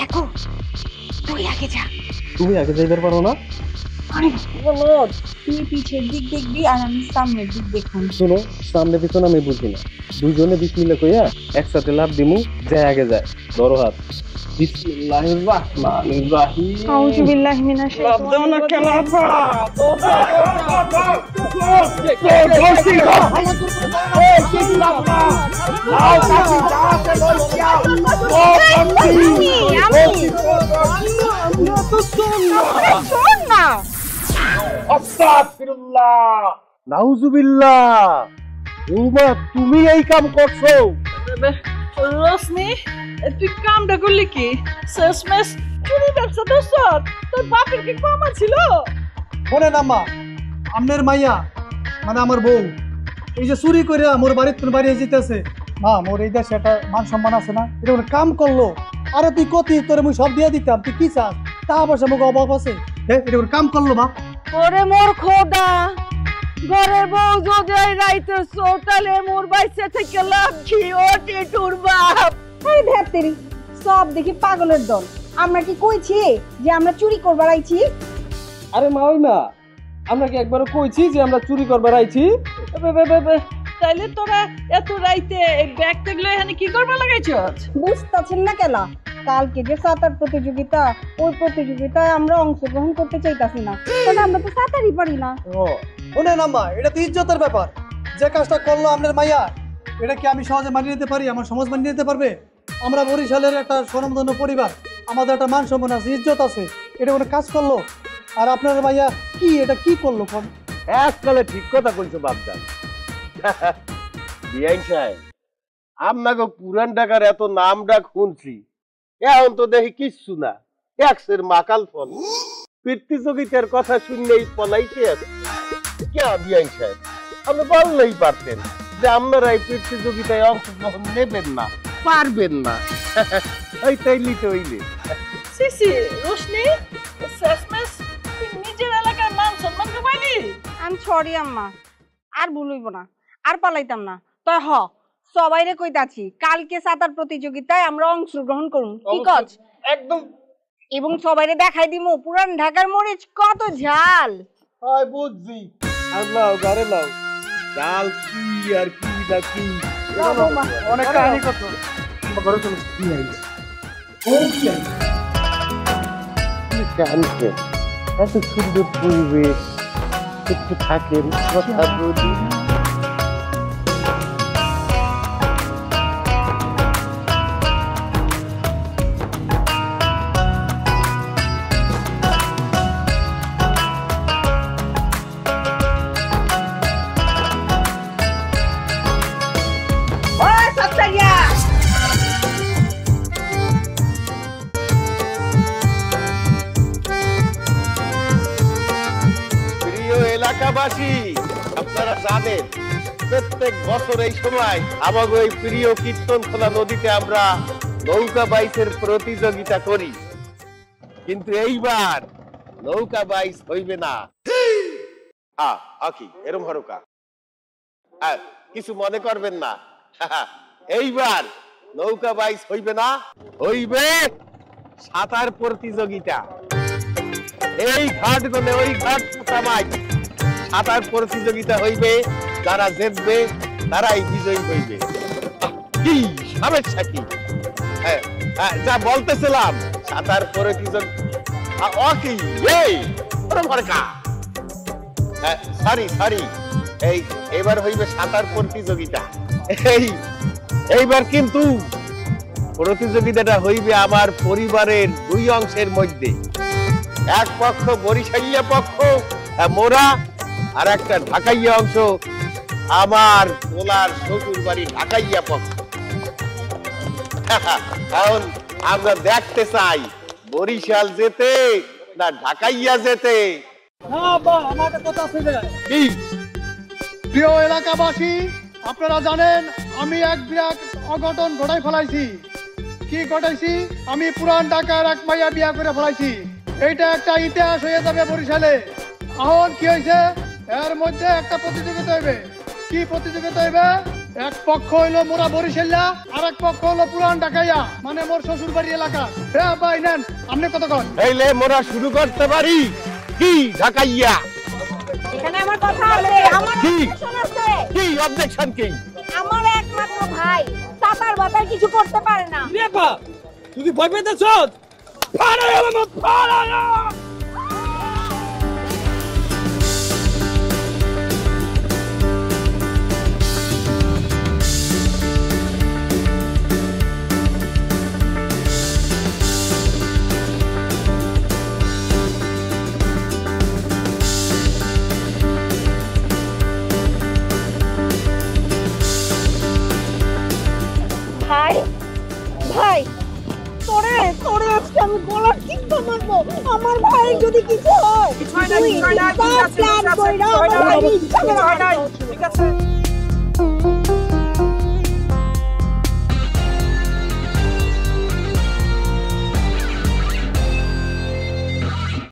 দেখো তুই আগে যা। তুমি আগে যাইবার পারো না? আরে বলো, তুই পিছের দিক দেখবি আর আমি সামনের দিক দেখুন। শোনো, সামনে পিছনে আমি বুঝি না, দুইজনে বিসমিল্লাহ কইয়া একসাথে লাভ দিমু, যায় আগে যায়। ধরো হাত। বিসমিল্লাহির রাহমানির রাহিম। আউযু বিল্লাহি মিনাশ শাইতানির নাউজুবিল্লাহ। বৌমা, তুমি এই কাম করছো? রশ্মি, তুই কামটা করলি কি? শেষমেশ চুরি ব্যবসা তো সব তোর বাপের কি কম ছিল? শোনেন আম্মা, আমনের মাইয়া মানে আমার বউ এই যে চুরি করে মোর বাড়ির তোর বাড়ি যেতেছে, মা মোর এই দেশে একটা মান সম্মান আছে না, এটা কোনো কাম করলো। আরে তুই কতি তোরে মুই সব দিয়ে দিতাম, তুই কি চাস? টাকা পয়সা মুখ অভাব আছে, হ্যাঁ এটা কোনো কাম করলো মা? ওরে মোর খোদা, ঘরের বউ যদি রাইতেছো তাহলে মোর বাইসে থেকে লাভ কি? ও টিটুর বাপ, এই ধ্যাত্তেরি, সব দেখি পাগলের দল। আমরা কি কইছি যে আমরা চুরি করবার আইছি? আরে মা, ওই মা, আমরা কি একবারও কইছি যে আমরা চুরি করবার আইছি? তাইলে তোরা এত রাইতে এই ব্যাগ গুলো এখানে কি করবা লাগাইছস? বুঝতেছেন না কেলা, কালকে যে সাঁতার প্রতিযোগিতা, ওই প্রতিযোগিতায় আমরা অংশগ্রহণ করতে চাইতাছি না, কারণ আমরা তো সাঁতারই পারি না। শোনেন আম্মা, এটা তো ইজ্জতের ব্যাপার। যে কাজটা করলো আপনার মাইয়া, এটা কি আমি সহজে মানিয়ে নিতে পারি? আমার সমাজ মানিয়ে নিতে পারবে? আমরা বরিশালের একটা স্বনামধন্য পরিবার, আমাদের একটা মান সম্মান আছে, ইজ্জত আছে, এটা কোনো কাজ করলো? আর আপনার মাইয়া কি এটা কি করলো? কোন এককালে ঠিক কথা কইছো বাপদান। বিআইন সাহেব, আপনাকে পুরান ঢাকার এত নাম ডাক শুনছি, এখন তো দেখি কিচ্ছু না, একসের মাকাল ফল। প্রতিযোগিতার কথা শুনলেই পলাইতে আছে। কে বিআইন সাহেব, আপনি বললেই পারতেন যে আপনারা এই প্রতিযোগিতায় অংশগ্রহণ নেবেন না, পারবেন না। ওই তাইলি তো হইলে। সিসি রোশনি, শেষমেশ তুই নিজের এলাকার মান সম্মান কমাইলি। আমি সরি আম্মা, আর ভুল হইব না, আর পালাইতাম না। তাই সবাইরে কইতাছি কালকে সাঁতার প্রতিযোগিতায় আমরা অংশগ্রহণ করুন, কি কস? একদম। এবং সবাইরে দেখাই দিমু পুরান ঢাকার মরিচ কত ঝাল। হয় বুঝছি। আর নাও ঘরে নাও, ডাল কি আর কি না কি অনেক কাহিনী কত ঘরে চলে জানতেন এত সুন্দর পরিবেশ, একটু থাকেন, কথা বলি। এলাকাবাসী, আপনারা জানেন প্রত্যেক বছর এই সময় আমাদের এই প্রিয় কীর্তনখোলা নদীতে আমরা নৌকা বাইচের প্রতিযোগিতা করি, কিন্তু এইবার নৌকা বাইচ হইবে না। কি এরম হরকা কিছু মনে করবেন না, এইবার নৌকা বাইচ হইবে না, হইবে সাঁতার প্রতিযোগিতা। এই ঘাট গলে ওই ঘাট পোতামাই সাঁতার প্রতিযোগিতা হইবে, যারা জিতবে তারাই বিজয়ী হইবে। কি সমস্যা কি? যা বলতেছিলাম, সাঁতার প্রতিযোগিতা সরি এইবার হইবে সাঁতার প্রতিযোগিতা। এইবার কিন্তু প্রতিযোগিতাটা হইবে আমার পরিবারের দুই অংশের মধ্যে, এক পক্ষ বরিশালিয়া পক্ষ মোরা, আর একটা ঢাকাইয়া অংশ আমার পোলার শ্বশুর বাড়ি ঢাকাইয়া পক্ষ। এখন আমরা দেখতে চাই বরিশাল যেতে না ঢাকাইয়া যেতে। প্রিয় এলাকাবাসী, আপনারা জানেন আমি এক বিরাট অঘটন ঘটাই ফেলাইছি। কি ঘটাইছি? আমি পুরান ঢাকার এক মাইয়া বিয়া করে ফেলাইছি। এইটা একটা ইতিহাস হয়ে যাবে বরিশালে। এখন কি হয়েছে? এর মধ্যে একটা প্রতিযোগিতা হইবে। কি প্রতিযোগিতা হইবে? এক পক্ষ হইলো মোরা বরিশাল্লা, আর এক পক্ষ হলো পুরান ঢাকাইয়া, মানে মোর শ্বশুর বাড়ি এলাকা। ভাই নেন, আপনি কতক্ষণ? এইলে মোরা শুরু করতে পারি কি ঢাকাইয়া? এখানে আমার কথা আছে, আমার কি? objection আছে। কি অবজেকশন কি? আমার একমাত্র ভাই সাতার বাতার কিছু করতে পারে না। তুই ভয় পেতেছ? ভাই ভাই তোরে তোরে আজকে আমি গলার চিপটা মারবো। আমার ভাই যদি কিছু হয়, কিছু হয় না, কিছু হয় না, ঠিক আছে, ঠিক আছে, ঠিক আছে, ঠিক আছে।